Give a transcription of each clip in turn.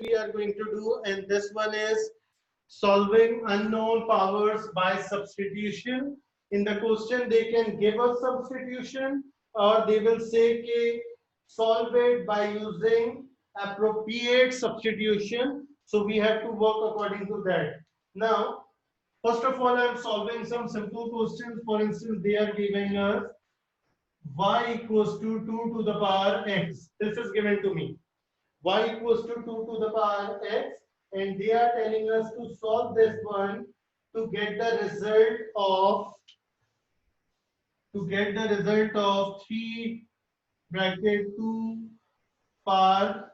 we are going to do, and this one is solving unknown powers by substitution. In the question, they can give us substitution, or they will say कि solve it by using appropriate substitution. So we have to work according to that. Now, first of all, I am solving some simple questions. For instance, they are giving us y equals to 2 to the power x. This is given to me. Y equals to 2 to the power x, and they are telling us to solve this one to get the result of 3 bracket 2 power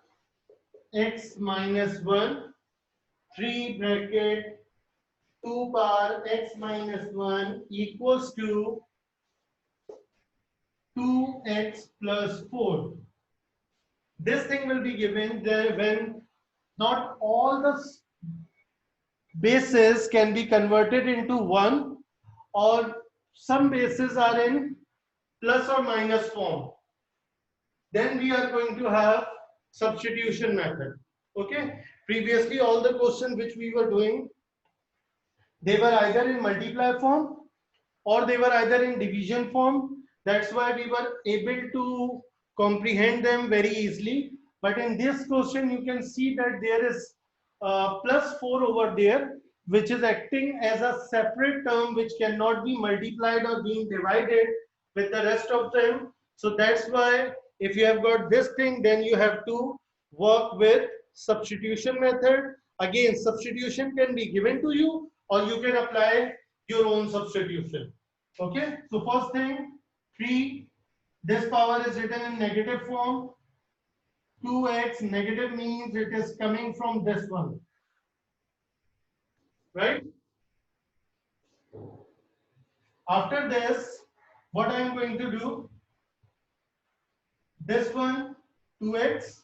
x minus 1, 3 bracket 2 power x minus 1 equals to 2x plus 4. This thing will be given there when not all the bases can be converted into 1, or some bases are in plus or minus form. Then we are going to have substitution method. Okay, previously all the questions which we were doing, they were either in multiply form or they were either in division form. That's why we were able to comprehend them very easily. But in this question, you can see that there is plus 4 over there, which is acting as a separate term which cannot be multiplied or being divided with the rest of them. So that's why if you have got this thing, then you have to work with substitution method. Again, substitution can be given to you, or you can apply your own substitution. Okay, so first thing, 3, this power is written in negative form. 2x negative means it is coming from this one, right? After this, what I am going to do, this one 2x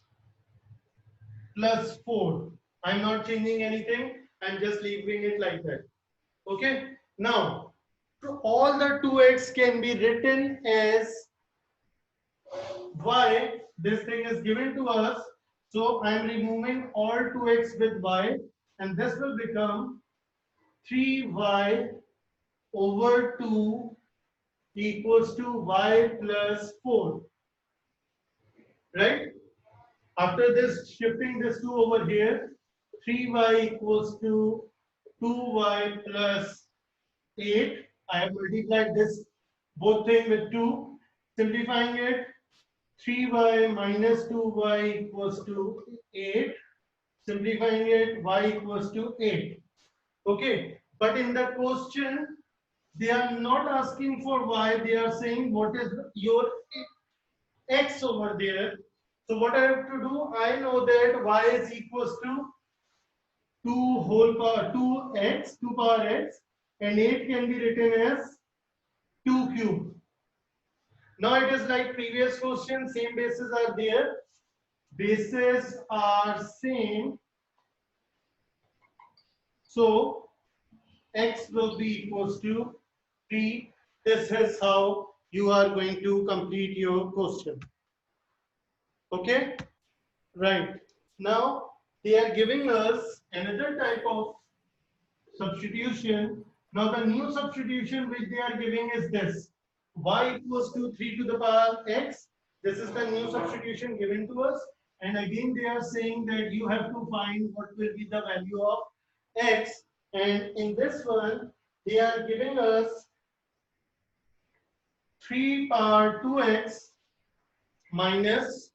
plus 4. I'm not changing anything, I'm just leaving it like that. Okay, now all the 2x can be written as y. This thing is given to us, so I am removing all 2x with y, and this will become 3y over 2 equals to y plus 4, right? After this, shifting this 2 over here, 3y equals to 2y plus 8. I have multiplied this both thing with 2. Simplifying it, 3y minus 2y equals to 8. Simplifying it, y equals to 8. Okay, but in the question, they are not asking for y, they are saying what is your x over there. So what I have to do, I know that y is equals to 2 whole power 2x, 2 power x, and 8 can be written as 2 cube. Now it is like previous question, same bases are there. Bases are same. So x will be equals to 3. This is how you are going to complete your question. Okay, right. Now they are giving us another type of substitution. Now the new substitution which they are giving is this: y equals to 3 to the power x. This is the new substitution given to us, and again they are saying that you have to find what will be the value of x, and in this one they are giving us 3 power 2x minus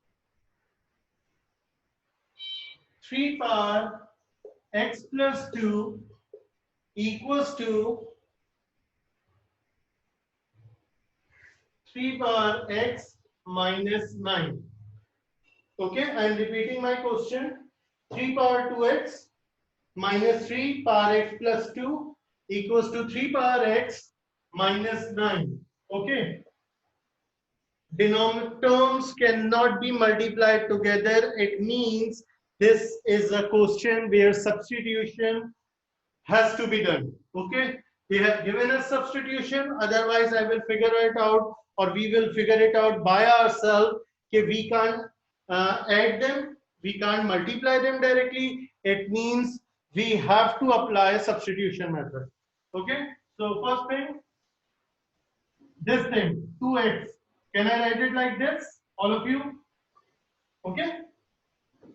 3 power x plus 2 equals to 3 power x minus 9. Okay, I am repeating my question. 3 power 2x minus 3 power x plus 2 equals to 3 power x minus 9. Okay, denominator terms cannot be multiplied together. It means this is a question where substitution has to be done. Okay, they have given us substitution, otherwise I will figure it out, or we will figure it out by ourselves. Okay, we can't add them, We can't multiply them directly. It means we have to apply substitution method. Okay. So first thing, this thing 2x. Can I write it like this? All of you? Okay.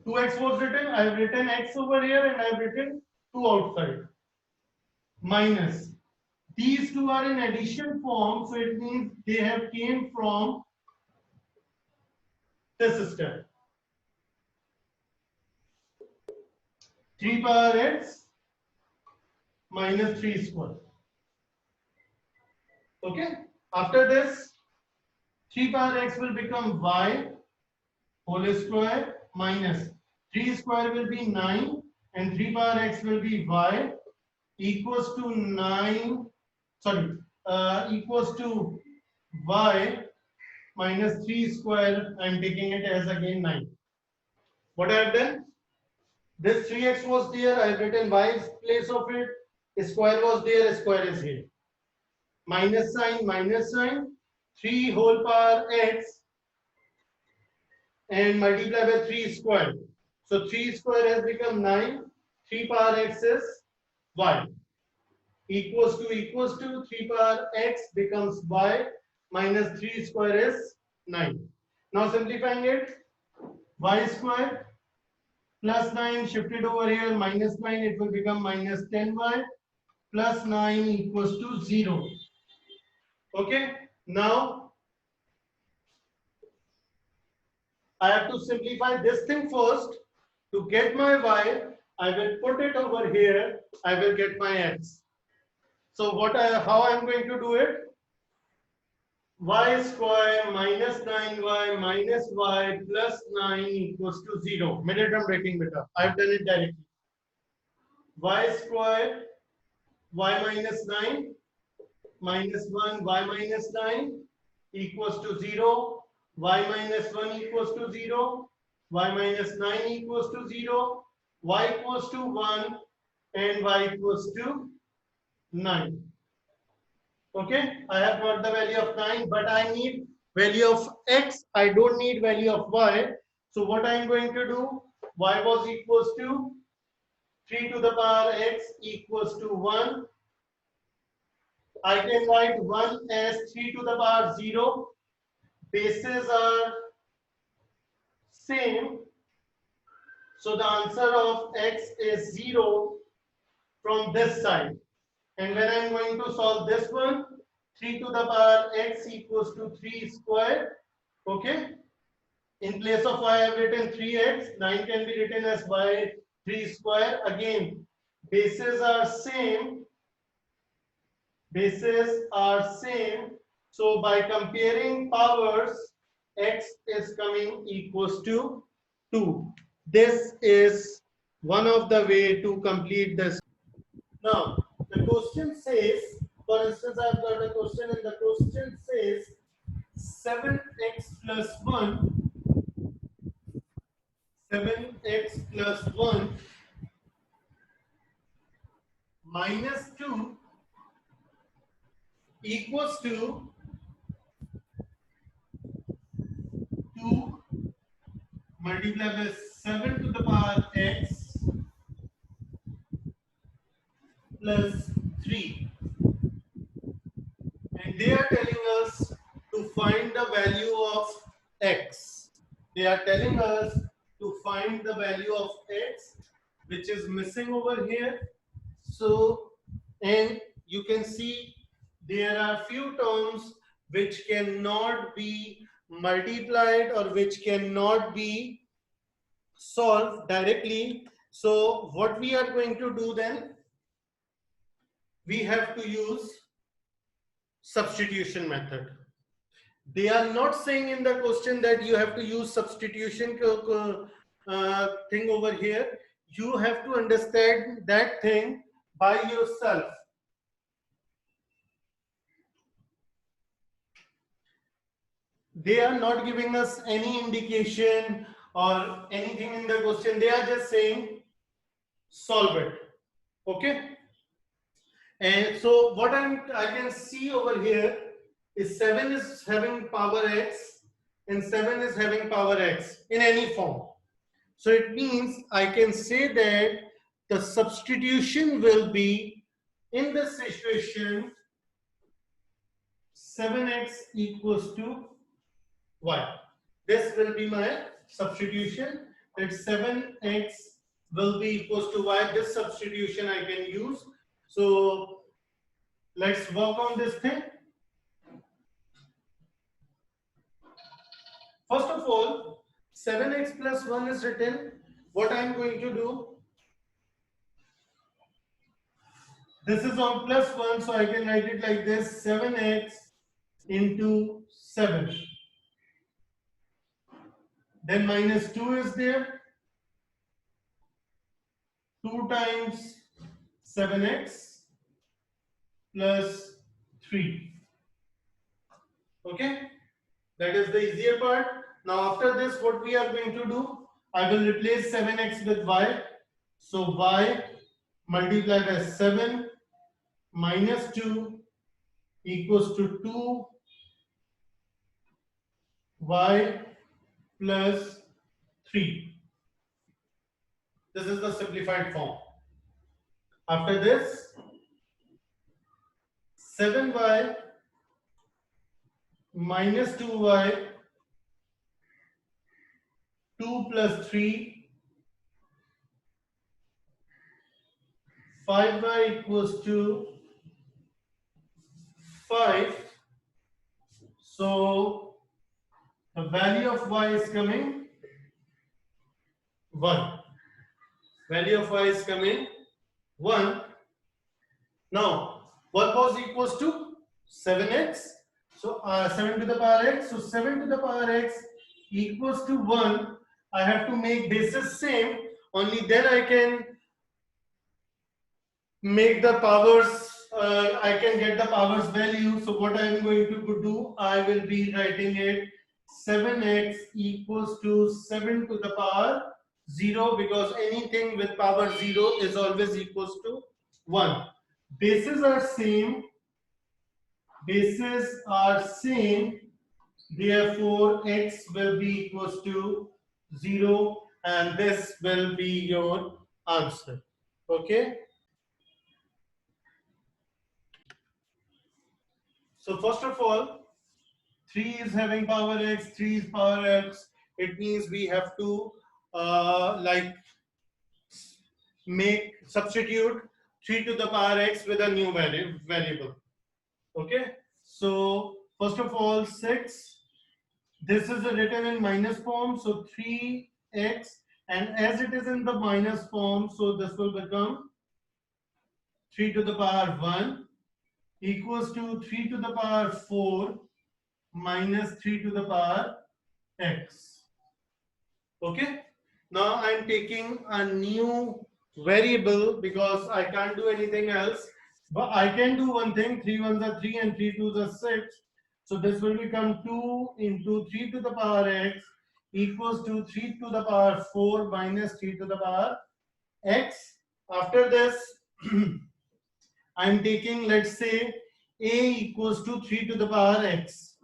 2x was written. I have written x over here and I have written 2 outside. Minus. These two are in addition form, so it means they have came from this step. 3 power x minus 3 square. Okay. After this, 3 power x will become y whole square minus 3 square will be 9 and 3 power x will be y equals to 9, sorry, equals to y minus 3 square. I am taking it as again 9. What I have done? This 3x was there. I have written y place of it. Square was there. Square is here. Minus sign. 3 whole power x and multiply by 3 square. So 3 square has become 9. 3 power x is y. Equals to 3 power x becomes y minus 3 square is 9. Now simplifying it, y square plus 9 shifted over here minus 9, it will become minus 10y plus 9 equals to 0. Okay. Now I have to simplify this thing first. To get my y, I will put it over here. I will get my x. So how I am going to do it? Y square minus 9y minus y plus 9 equals to 0. Middle term breaking beta. I have done it directly. Y square y minus 9 minus 1 y minus 9 equals to 0. Y minus 1 equals to 0. Y minus 9 equals to 0. Y equals to 1 and y equals to 9. Okay, I have got the value of 9, but I need value of x. I don't need value of y. So what I am going to do? Y was equals to 3 to the power x equals to 1. I can write 1 as 3 to the power 0. Bases are same. So the answer of x is 0 from this side. And when I am going to solve this one, 3 to the power x equals to 3 square. Okay. In place of y, I have written 3x. 9 can be written as y 3 square. Again, bases are same. Bases are same. So by comparing powers, x is coming equals to 2. This is one of the way to complete this. Now, the question says, for instance, I've got a question and the question says 7x plus 1, 7x plus 1 minus 2 equals to 2 multiplied by 7 to the power x plus 3. And they are telling us to find the value of x. They are telling us to find the value of x, which is missing over here. So, and you can see there are few terms which cannot be multiplied or which cannot be solved directly. So what we are going to do then, we have to use substitution method. They are not saying in the question that you have to use substitution thing over here. You have to understand that thing by yourself. They are not giving us any indication or anything in the question. They are just saying solve it. Okay. And so what I can see over here is 7 is having power x and 7 is having power x in any form. So it means I can say that the substitution will be, in this situation, 7x equals to y. This will be my substitution, that 7x will be equals to y. This substitution I can use. So let's work on this thing. First of all, 7x plus 1 is written. What I am going to do, this is on plus 1, so I can write it like this, 7x into 7. Then minus 2 is there. 2 times 7x plus 3. Okay, that is the easier part. Now after this, what we are going to do, I will replace 7x with y. So y multiplied by 7 minus 2 equals to 2y plus 3. This is the simplified form. After this, 7y minus 2y, 2 plus 3, 5y equals to 5. So the value of y is coming 1. Value of y is coming 1. Now 1 was equals to 7x. So 7 to the power x. So 7 to the power x equals to 1. I have to make bases same. Only then I can make the powers. I can get the powers value. So what I am going to do, I will be writing it 7x equals to 7 to the power 0, because anything with power 0 is always equals to 1. Bases are same. Bases are same. Therefore, x will be equals to 0, and this will be your answer. Okay. So first of all, 3 is having power x, 3 is power x. It means we have to like substitute 3 to the power x with a new variable. Okay. So first of all, 6. This is written in minus form, so 3x, and as it is in the minus form, so this will become 3 to the power 1 equals to 3 to the power 4 minus 3 to the power x. Okay. Now I am taking a new variable because I can't do anything else. But I can do one thing. 3 ones are 3 and 3 twos are 6. So this will become 2 into 3 to the power x equals to 3 to the power 4 minus 3 to the power x. After this, I am taking, let's say, a equals to 3 to the power x.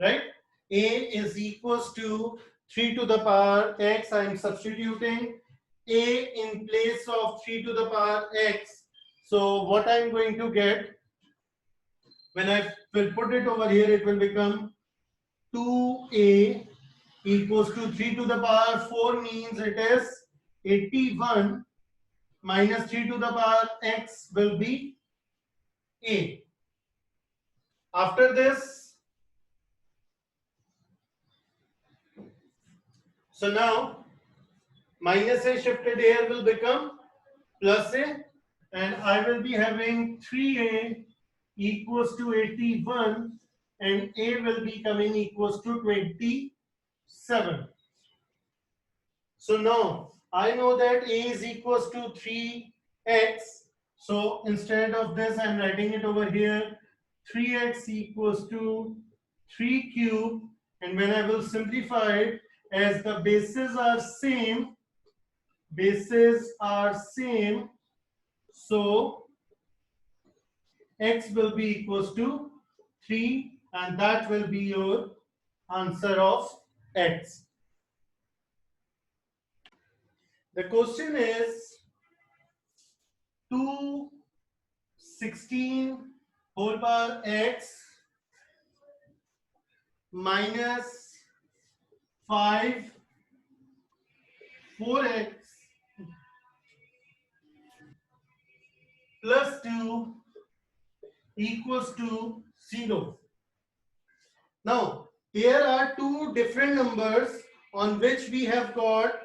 Right? A is equals to 3 to the power x. I am substituting a in place of 3 to the power x. So what I am going to get, when I will put it over here, it will become 2a equals to 3 to the power 4, means it is 81, minus 3 to the power x will be a. After this, so now minus a shifted here will become plus a, and I will be having 3a equals to 81, and a will be coming equals to 27. So now I know that a is equals to 3x. So instead of this, I'm writing it over here. 3x equals to 3 cube, and when I will simplify it, as the bases are same, so x will be equals to 3, and that will be your answer of x. The question is 216 whole power x minus 5 4x plus 2 equals to 0. Now, here are two different numbers on which we have got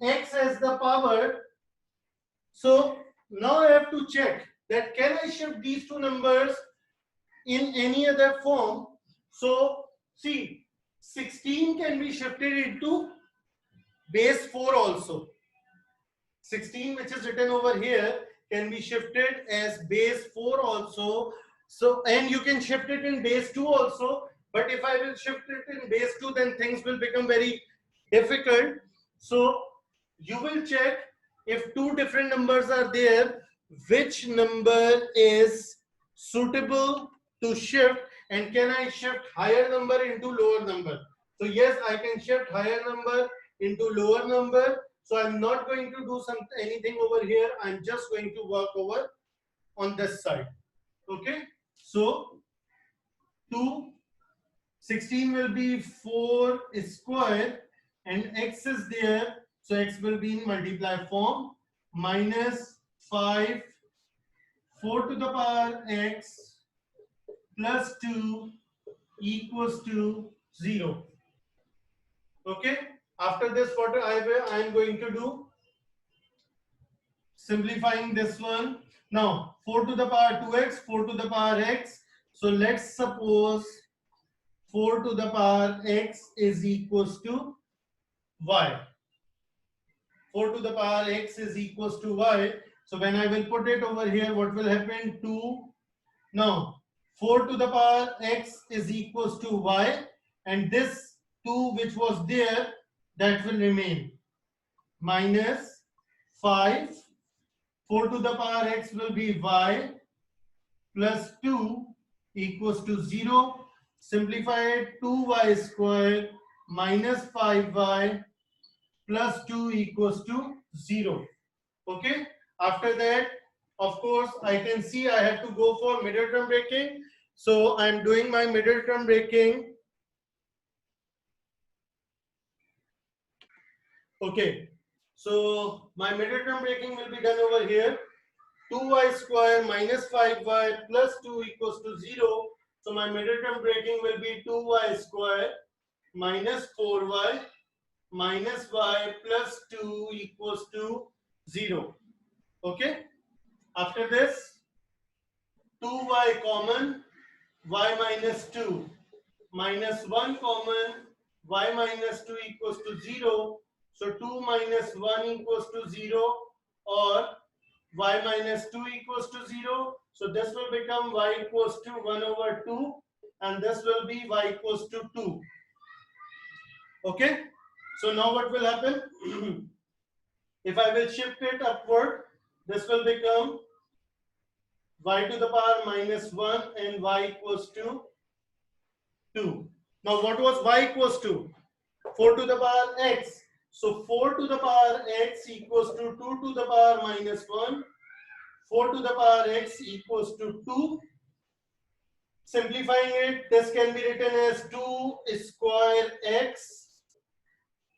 x as the power. So now I have to check that can I shift these two numbers in any other form. So see, 16 can be shifted into base 4 also. 16 which is written over here can be shifted as base 4 also. So and you can shift it in base 2 also, but if I will shift it in base 2 then things will become very difficult. So you will check if two different numbers are there, which number is suitable to shift, and can I shift higher number into lower number. So yes, I can shift higher number into lower number. So I'm not going to do anything over here. I'm just going to work over on this side. Okay. So 216 will be 4 square and x is there. So x will be in multiply form, minus 5 4 to the power x plus 2 equals to 0. Okay. After this, what I am going to do, simplifying this one. Now 4 to the power 2x, 4 to the power x. So let's suppose 4 to the power x is equals to y. 4 to the power x is equals to y. So when I will put it over here, what will happen? 2. Now 4 to the power x is equals to y, and this 2 which was there, that will remain, minus 5. 4 to the power x will be y plus 2 equals to 0. Simplify it, 2y square minus 5y plus 2 equals to 0. Okay. After that, of course, I can see I have to go for middle term breaking. So I'm doing my middle term breaking. Okay. So my middle term breaking will be done over here. 2y square minus 5y plus 2 equals to 0. So my middle term breaking will be 2y square minus 4y minus y plus 2 equals to 0. Okay. After this, 2y common, y minus 2, minus 1 common, y minus 2 equals to 0. So 2 minus 1 equals to 0, or y minus 2 equals to 0. So this will become y equals to 1 over 2, and this will be y equals to 2. Okay. So now what will happen? If I will shift it upward, this will become y to the power minus 1 and y equals to 2. Now what was y equals to? 4 to the power x. So 4 to the power x equals to 2 to the power minus 1. 4 to the power x equals to 2. Simplifying it, this can be written as 2 square x,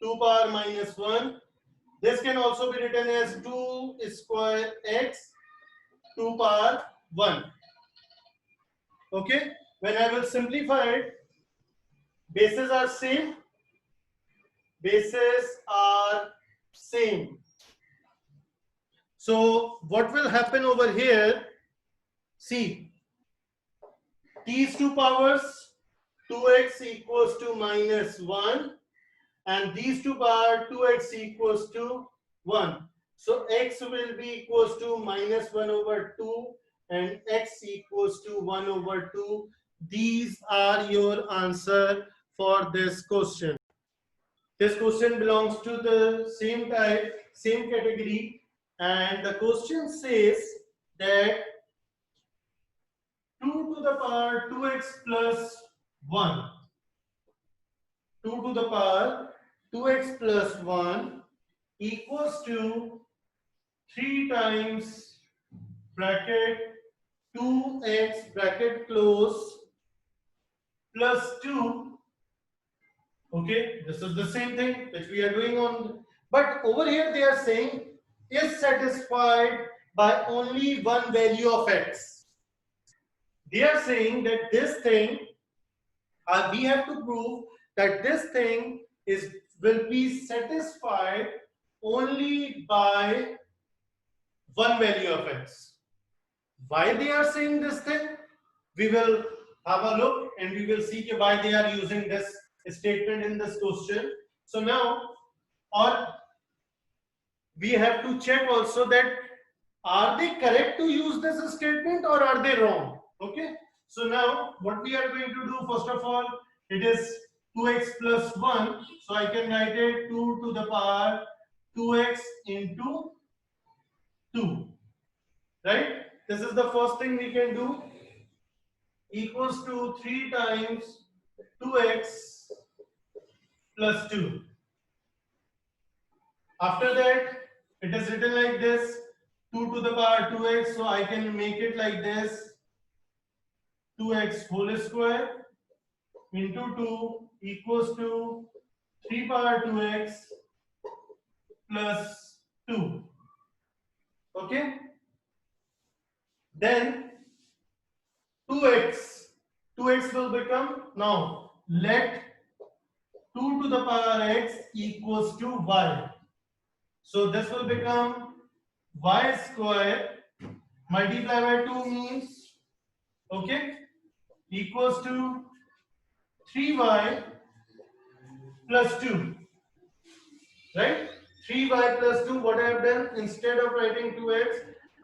2 power minus 1. This can also be written as 2 square x, 2 power 1. Okay. When I will simplify it, bases are same. Bases are same. So what will happen over here? See, these two powers, 2x equals to minus 1, and these two power 2x equals to 1. So x will be equals to minus 1 over 2 and x equals to 1 over 2. These are your answer for this question. This question belongs to the same type, same category, and the question says that 2 to the power 2x plus 1. 2 to the power 2x plus 1 equals to 3 times bracket 2x bracket close plus 2. Okay, this is the same thing which we are doing on, but over here they are saying is satisfied by only one value of x. They are saying that this thing, we have to prove that this thing is will be satisfied only by one value of x. Why they are saying this thing? We will have a look and we will see why they are using this statement in this question. So now, or we have to check also that are they correct to use this statement or are they wrong? Okay. So now what we are going to do, first of all, it is 2x plus 1. So I can write it 2 to the power 2x into 2. Right? This is the first thing we can do. Equals to 3 times 2x plus 2. After that, it is written like this, 2 to the power 2x. So I can make it like this, 2x whole square into 2 equals to 3 power 2x plus 2. Okay. Then 2x will become, now let 2 to the power x equals to y. So this will become y square multiply by 2 means, okay, equals to 3y plus 2. Right? 3y plus 2, what I have done, instead of writing 2x,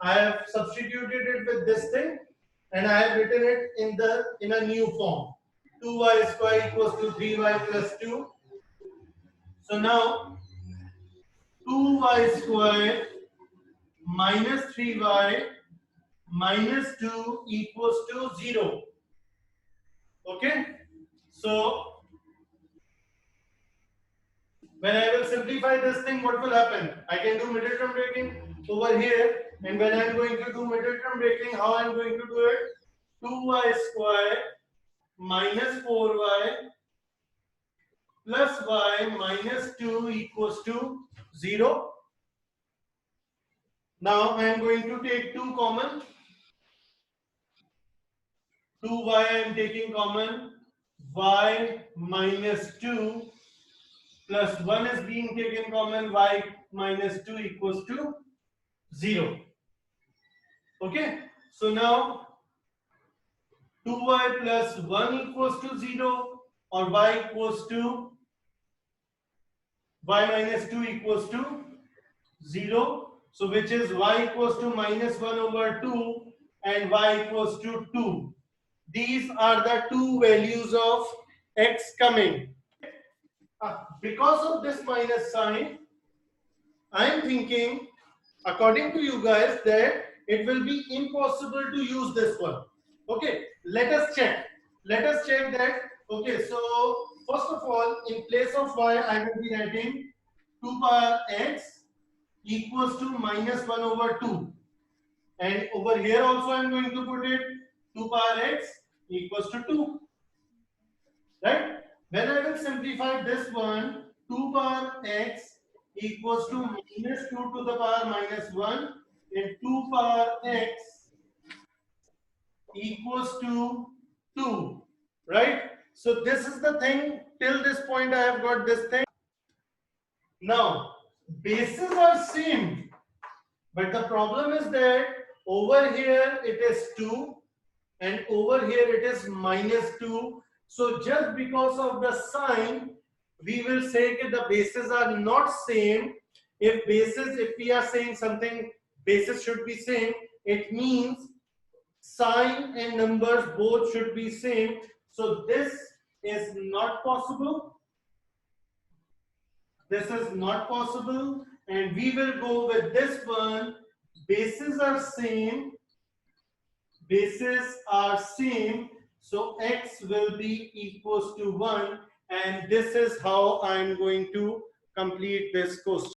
I have substituted it with this thing and I have written it in a new form. 2y square equals to 3y plus 2. So now 2y square minus 3y minus 2 equals to 0. Okay? So when I will simplify this thing, what will happen? I can do middle term breaking over here, and when I am going to do middle term breaking, how I am going to do it? 2y square minus 4y plus y minus 2 equals to 0. Now I am going to take 2 common. 2y I am taking common. Y minus 2 plus 1 is being taken common. Y minus 2 equals to 0. Okay. So now 2y plus 1 equals to 0 or y equals to y minus 2 equals to 0. So which is y equals to minus 1 over 2 and y equals to 2. These are the two values of x coming. Because of this minus sign, I am thinking, according to you guys, that it will be impossible to use this one. Okay, let us check. Let us check that. Okay, so first of all, in place of y, I will be writing 2 power x equals to minus 1 over 2. And over here also I am going to put it 2 power x equals to 2. Right? When I will simplify this one, 2 power x equals to minus 2 to the power minus 1 and 2 power x equals to 2. Right? So this is the thing. Till this point I have got this thing. Now, bases are same. But the problem is that over here it is 2 and over here it is minus 2. So just because of the sign, we will say that the bases are not same. If we are saying something, bases should be same, it means sign and numbers both should be same. So this is not possible. This is not possible. And we will go with this one. Bases are same. Bases are same. So x will be equals to 1. And this is how I am going to complete this question.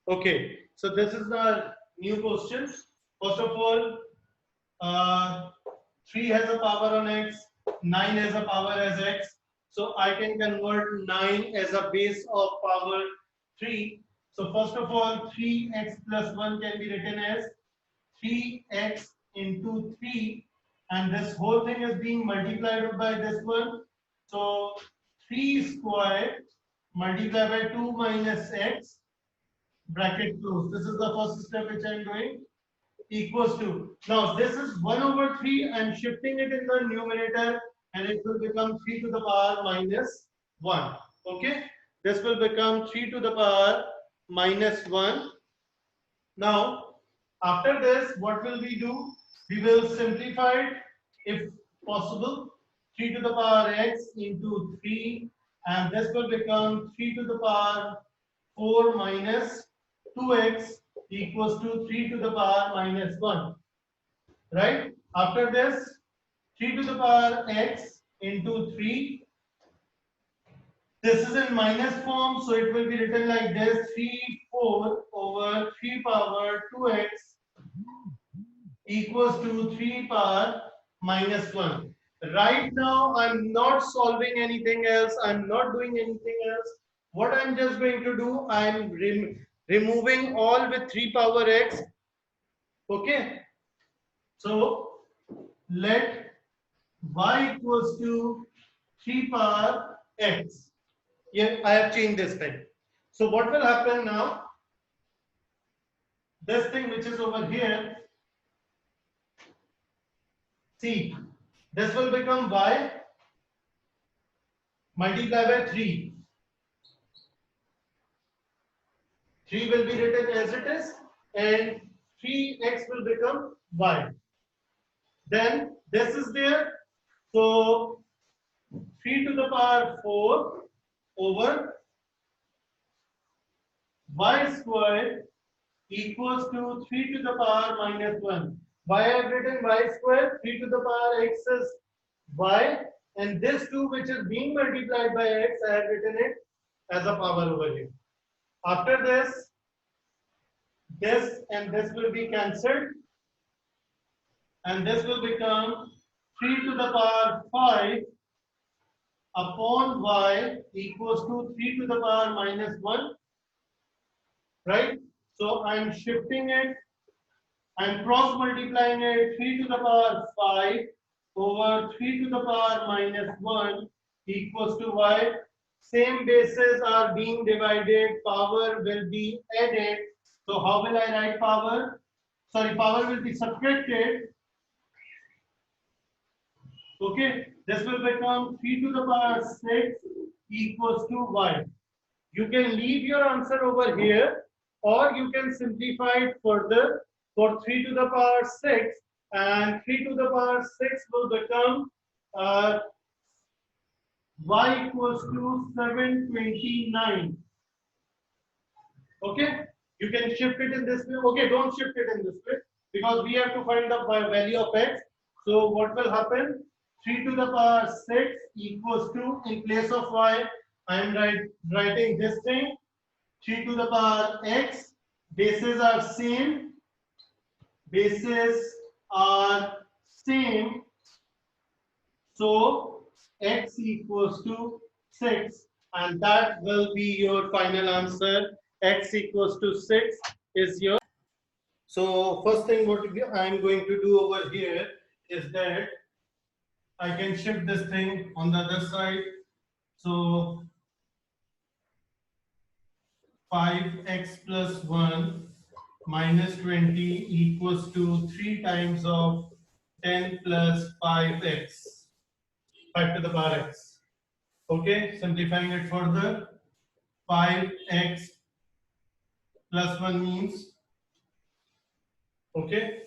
Okay, so this is the new question. First of all, uh, 3 has a power on x, 9 has a power as x. So I can convert 9 as a base of power 3. So first of all, 3x plus 1 can be written as 3x into 3, and this whole thing is being multiplied by this one. So 3 squared multiplied by 2 minus x, bracket close. This is the first step which I am doing, equals to. Now this is 1 over 3. I am shifting it in the numerator and it will become 3 to the power minus 1. Okay. This will become 3 to the power minus 1. Now after this, what will we do? We will simplify it if possible. 3 to the power x into 3, and this will become 3 to the power 4 minus 2x equals to 3 to the power minus 1. Right? After this, 3 to the power x into 3. This is in minus form, so it will be written like this: 3 4 over 3 power 2x equals to 3 power minus 1. Right now, I'm not solving anything else. I'm not doing anything else. What I'm just going to do, I'm removing all with 3 power x. Okay. So let y equals to 3 power x. Here I have changed this thing. So what will happen now? This thing which is over here, see, this will become y multiplied by 3. 3 will be written as it is, and 3x will become y. Then this is there. So 3 to the power 4 over y squared equals to 3 to the power minus 1. Why I have written y squared? 3 to the power x is y, and this 2 which is being multiplied by x, I have written it as a power over here. After this and this will be cancelled, and this will become 3 to the power 5 upon y equals to 3 to the power minus 1, right? So I'm shifting it, I'm cross multiplying it. 3 to the power 5 over 3 to the power minus 1 equals to y. Same bases are being divided, power will be added. So how will I write power? Sorry, power will be subtracted. Okay, this will become 3 to the power 6 equals to y. You can leave your answer over here, or you can simplify it further for 3 to the power 6, and 3 to the power 6 will become y equals to 729. Okay, you can shift it in this way. Okay, don't shift it in this way because we have to find the value of x. So what will happen? 3 to the power 6 equals to, in place of y, I am writing this thing, 3 to the power x. Bases are same. Bases are same. So x equals to 6, and that will be your final answer. X equals to 6 is your. So first thing what I am going to do over here is that I can shift this thing on the other side. So 5x plus 1 minus 20 equals to 3 times of 10 plus 5x, 5 to the power x. Okay, simplifying it further, 5x plus 1 means, okay,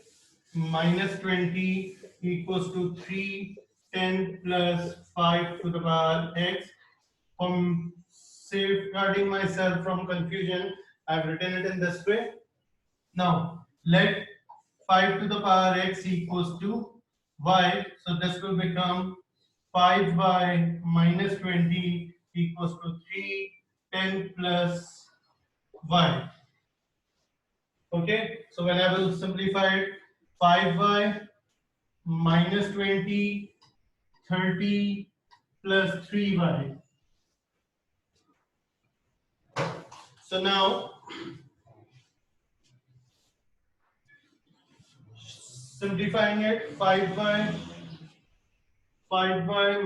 minus 20 equals to 3, 10 plus 5 to the power x. From safeguarding myself from confusion, I've written it in this way. Now, let 5 to the power x equals to y. So this will become 5y minus 20 equals to 3, 10 plus y. Okay, so when I will simplify it, 5y minus 20, 30 plus 3y. So now simplifying it, 5y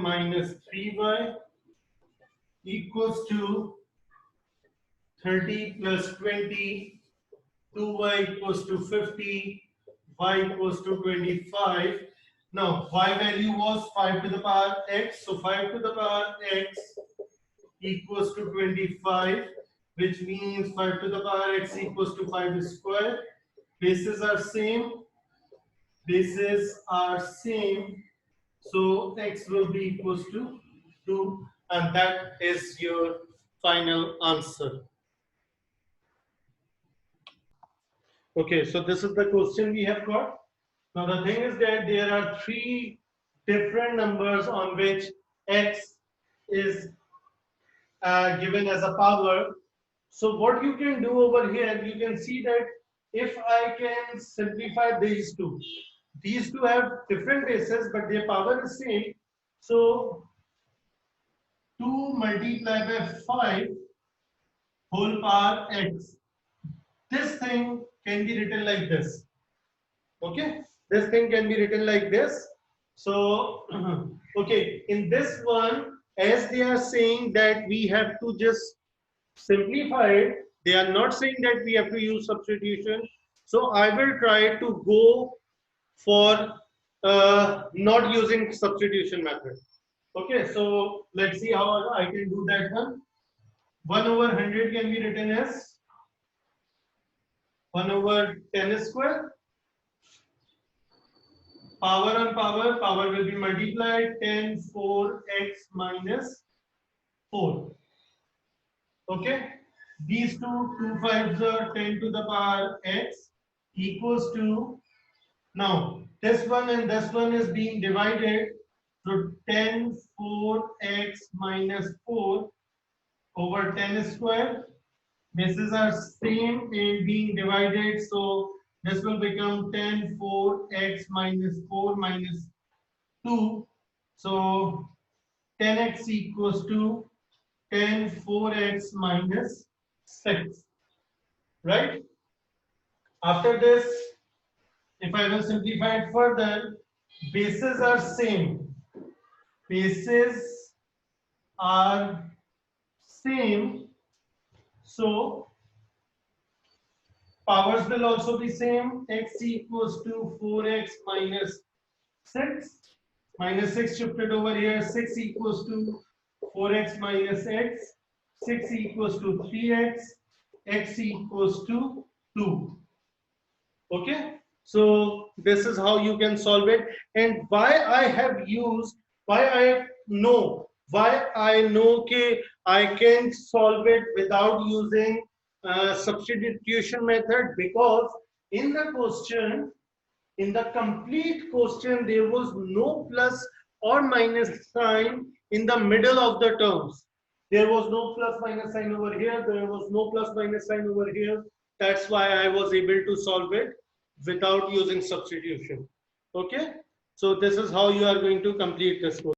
minus 3y equals to 30 plus 20, 2y equals to 50, y equals to 25. Now, y value was 5 to the power x, so 5 to the power x equals to 25, which means 5 to the power x equals to 5 square. Bases are same, so x will be equals to 2, and that is your final answer. Okay, so this is the question we have got. Now the thing is that there are three different numbers on which x is given as a power. So what you can do over here, you can see that if I can simplify these two have different bases, but their power is same. So 2 multiplied by 5 whole power x. This thing can be written like this. Okay, this thing can be written like this. So, okay, in this one, as they are saying that we have to just simplify it, they are not saying that we have to use substitution. So, I will try to go for not using substitution method. Okay, so let's see how I can do that one. 1 over 100 can be written as 1 over 10 square. Power on power will be multiplied 10 4x minus 4. Okay, these two fives are 10 to the power x equals to, now this one and this one is being divided, so 10 4x minus 4 over 10 square. Bases are same and being divided, so this will become 10 4x minus 4 minus 2. So 10x equals to 10 4x minus 6. Right? After this, if I will simplify it further, bases are same. Bases are same. So powers will also be same. X equals to 4x minus 6. Minus 6 shifted over here. 6 equals to 4x minus x. 6 equals to 3x. X equals to 2. Okay. So this is how you can solve it. And why I have used, why I know I can solve it without using substitution method, because in the question, in the complete question, there was no plus or minus sign in the middle of the terms. There was no plus minus sign over here. There was no plus minus sign over here. That's why I was able to solve it without using substitution. Okay. So this is how you are going to complete this question.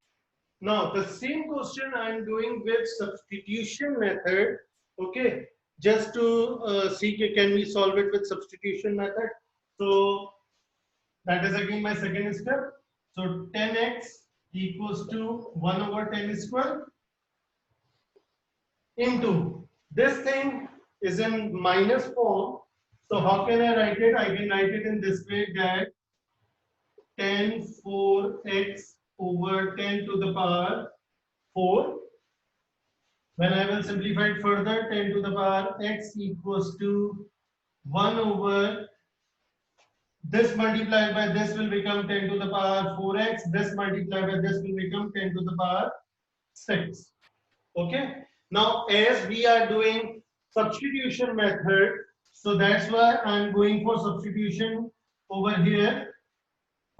Now the same question I am doing with substitution method. Okay. Just to see can we solve it with substitution method. So that is again my second step. So 10x equals to 1 over 10 square into, this thing is in minus form. So how can I write it? I can write it in this way, that 10 4x over 10 to the power 4. When I will simplify it further, 10 to the power x equals to 1 over, this multiplied by this will become 10 to the power 4x. This multiplied by this will become 10 to the power 6. Okay. Now, as we are doing substitution method, so that's why I'm going for substitution over here.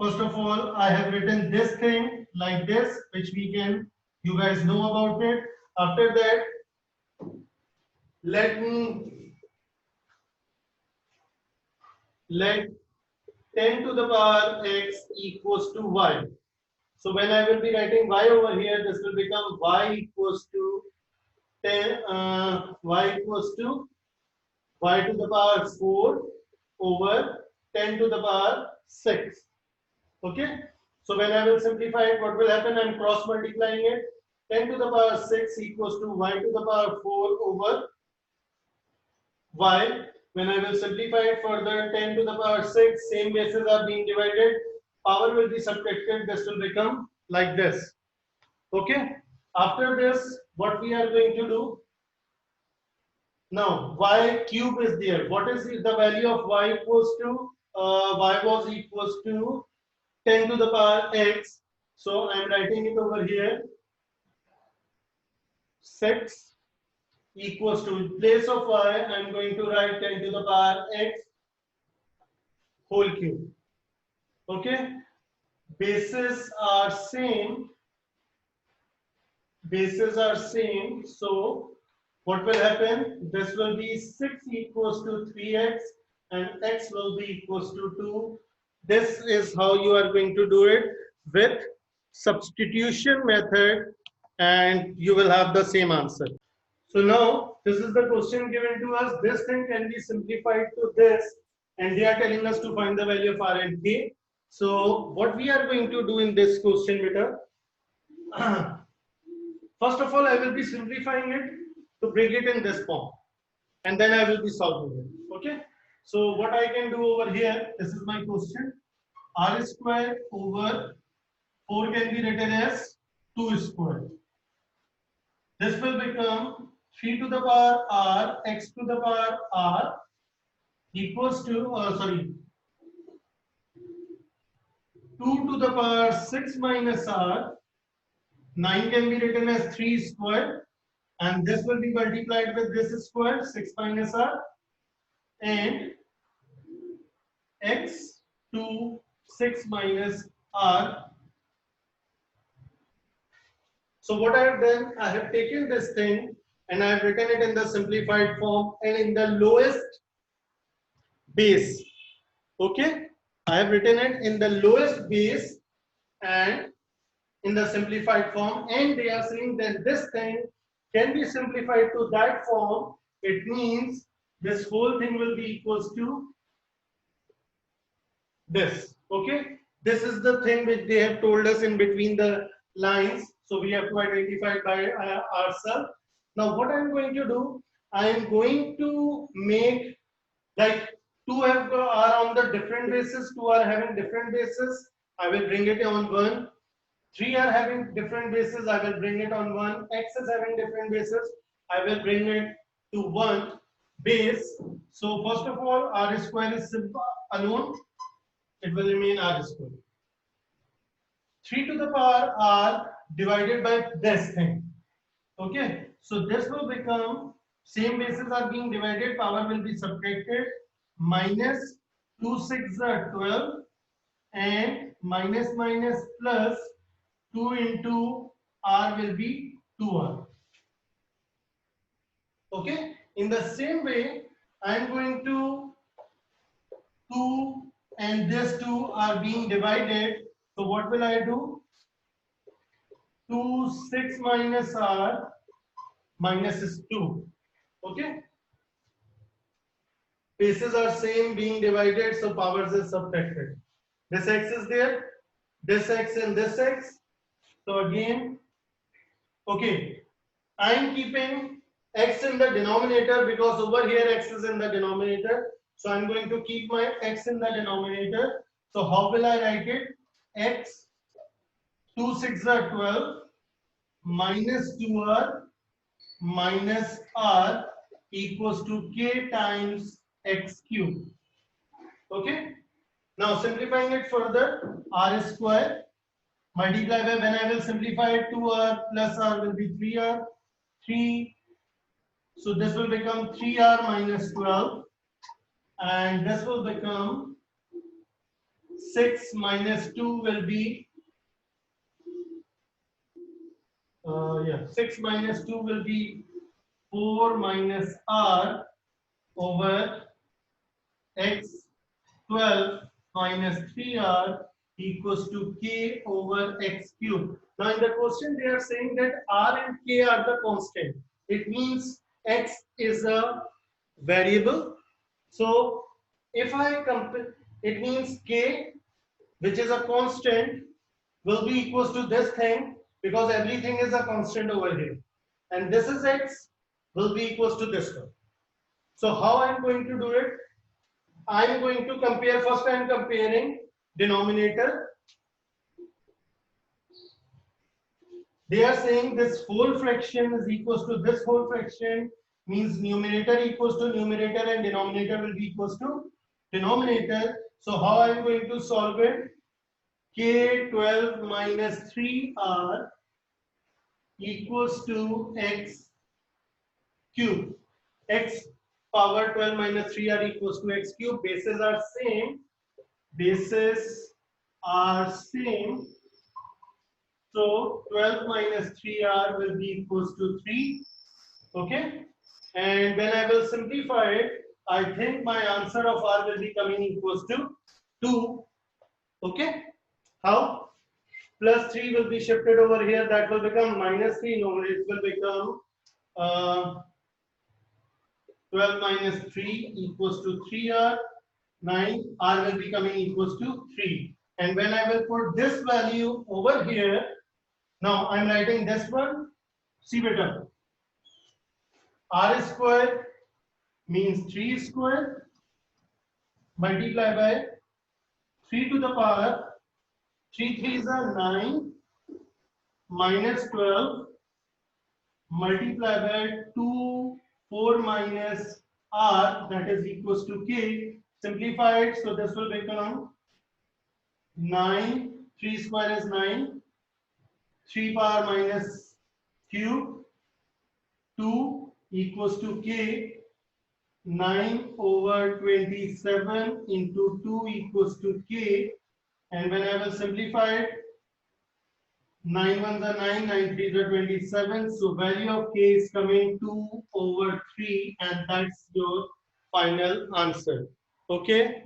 First of all, I have written this thing like this, which you guys know about it. After that, let me let 10 to the power x equals to y. So when I will be writing y over here, this will become y equals to 10, y equals to y to the power 4 over 10 to the power 6. Okay. So when I will simplify it, what will happen? I'm cross multiplying it. 10 to the power 6 equals to y to the power 4 over y. When I will simplify it further, 10 to the power 6, same bases are being divided. Power will be subtracted. This will become like this. Okay. After this, what we are going to do? Now, y cube is there. What is the value of y equals to? Y was equals to 10 to the power x. So I am writing it over here. 6 equals to, in place of y, I am going to write 10 to the power x whole cube. Okay. Bases are same. Bases are same. So what will happen? This will be 6 equals to 3x and x will be equals to 2. This is how you are going to do it with substitution method, and you will have the same answer. So now this is the question given to us. This thing can be simplified to this, and they are telling us to find the value of r and k. So what we are going to do in this question, beta, first of all, I will be simplifying it to bring it in this form, and then I will be solving it. Okay. So what I can do over here, this is my question. R square over 4 can be written as 2 square. This will become 3 to the power r x to the power r equals to, 2 to the power 6 minus r. 9 can be written as 3 square, and this will be multiplied with this square, 6 minus r, and x to 6 minus r. So what I have done, I have taken this thing and I have written it in the simplified form and in the lowest base. Okay, I have written it in the lowest base and in the simplified form, and they are saying that this thing can be simplified to that form. It means this whole thing will be equals to this. Okay, this is the thing which they have told us in between the lines, so we have to identify by ourselves. Now what I am going to do, I am going to make, like, two are on the different bases, two are having different bases, I will bring it on one. 3 are having different bases, I will bring it on 1. X is having different bases, I will bring it to 1 base. So first of all, r square is simple alone, it will remain r square. 3 to the power r divided by this thing. Okay, so this will become, same bases are being divided, power will be subtracted, minus 2 6 are 12, and minus minus plus 2 into r will be 2r. Okay, in the same way, I am going to 2 and this 2 are being divided. So what will I do? 2 6 minus r minus is 2. Okay, bases are same being divided, so powers is subtracted. This x is there, this x and this x. So again, okay, I am keeping x in the denominator because over here x is in the denominator. So I'm going to keep my x in the denominator. So how will I write it? X 2 6 are 12 minus 2r minus r equals to k times x cube. Okay. Now simplifying it further, r square multiply by, when I will simplify it, 2r plus r will be 3r. 3, so this will become 3r minus 12, and this will become 6 minus 2 will be 6 minus 2 will be 4 minus r over x 12 minus 3r equals to k over x cube. Now in the question they are saying that r and k are the constant. It means x is a variable. So if I compare, it means k, which is a constant, will be equals to this thing because everything is a constant over here. And this is x will be equals to this one. So how I am going to do it? I am going to compare, first I am comparing denominator. They are saying this whole fraction is equals to this whole fraction, means numerator equals to numerator and denominator will be equals to denominator. So how I am going to solve it? K12 minus 3r equals to x cube. X power 12 minus 3r equals to x cube. Bases are same. Bases are same. So 12 minus 3r will be equals to 3. Okay. And when I will simplify it, I think my answer of r will be coming equals to 2. Okay. How? Plus 3 will be shifted over here. That will become minus 3. No, it will become 12 minus 3 equals to 3r. 9, r will be coming equals to 3. And when I will put this value over here, now I'm writing this one. See beta. R square means 3 square multiply by 3 to the power 3 3s are 9 minus 12 multiply by 2 4 minus r, that is equals to k. Simplified, so this will become 9, 3 square is 9, 3 power minus cube, 2 equals to k, 9 over 27 into 2 equals to k, and when I will simplify it, 9 ones are 9, 9 threes are 27, so value of k is coming 2 over 3, and that's your final answer. Okay.